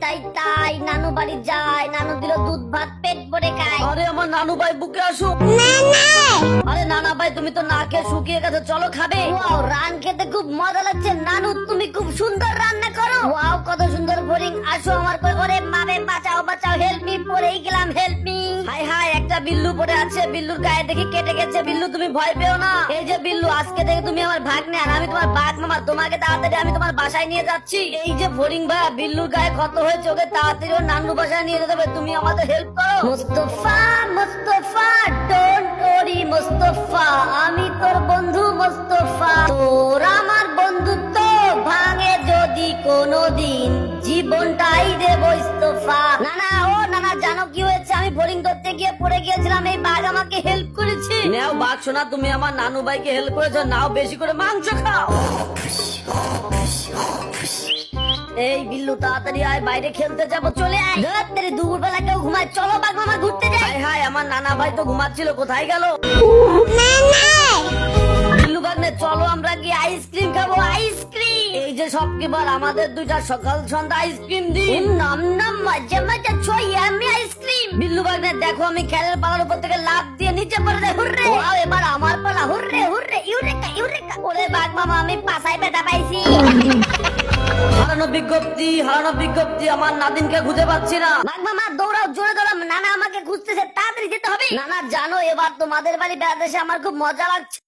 তাই তাই নানু বাড়ি যায়, নানু দিল দুধ ভাত পেট ভরে খায়। আরে আমার নানু ভাই বুকে আসো। আরে নানা ভাই তুমি তো না খেয়ে শুকিয়ে গেছো, চলো খাবে। ওয়াও, রান খেতে খুব মজা লাগছে। নানু তুমি খুব সুন্দর রান্না করো। ওয়াও, কত সুন্দর বোরিং। আসো আমার কোলে করে, মাবে বাঁচাও বাঁচাও, হেল্প মি, পড়েই গেলাম, হেল্প মি। হাই হাই, একটা বিল্লু পড়ে আছে, বিল্লুর গায়ে দেখি কেটে গেছে। বিল্লু তুমি ভয় পেও না। এই যে বিল্লু, আজকে থেকে তুমি আমার ভাগ্নে আর আমি তোমার বাঘ মামা। তোমাকে তাড়াতাড়ি আমি তোমার বাসায় নিয়ে যাচ্ছি। এই যে ফড়িং ভাই, বিল্লুর গায়ে ক্ষত হয়েছে, ওকে তাড়াতাড়ি ওর নানু বাসায় নিয়ে যেতে হবে। তুমি আমাদের হেল্প করো। মুস্তফা মুস্তফা, ডোন্ট ওরি মুস্তফা, আমি তোর বন্ধু মুস্তফা। তোর আমার বন্ধুত্ব ভাঙে যদি কোনোদিন, জীবনটাই দেব ইস্তফা। নানা, ও নানা, জানো কি হয়েছে? আমি বোরিং করতে গিয়ে পড়ে গিয়েছিলাম, এই বাঘ আমাকে হেল্প করেছে। নাও বাঘ শোনা, তুমি আমার নানু ভাইকে হেল্প করেছো, নাও বেশি করে মাংস খাও। এই বিল্লু, তাড়াতাড়ি আয়, বাইরে খেলতে যাবো, চলে আয়। রাত্রে দুপুরবেলা কেউ ঘুমায়, চলো বাঘ মামা ঘুরতে যাই। হাই হাই, আমার নানা ভাই তো ঘুমাচ্ছিল, কোথায় গেল? বিল্লু ভাগ্নে, চলো আমরা গিয়ে আইসক্রিম খাবো, আইসক্রিম। এই যে সব কিবার আমাদের দুইটা সকাল সন্ধ্যা আইসক্রিম দিন। নাম নাম মজা মজা ছয়, আমি আইসক্রিম। বিল্লু ভাগ্নে দেখো, আমি খেলার পালার উপর থেকে লাফ দিয়ে নিচে পড়ে যাই। হুররে! ওয়াও, এবার আমার পালা, হুররে হুররে, ইউরেকা ইউরেকা। ওরে বাঘ মামা, আমি পাছায় ব্যথা পাইছি। হারানো বিজ্ঞপ্তি, হারানো বিজ্ঞপ্তি, আমার নাদিনকে খুঁজে পাচ্ছি না। বাঘ মামা দৌড়াও, জোরে দৌড়াও, নানা আমাকে খুঁজতেছে, তাড়াতাড়ি যেতে হবে। নানা জানো, এবার তোমাদের বাড়ি বেড়াতে এসে আমার খুব মজা লাগছে।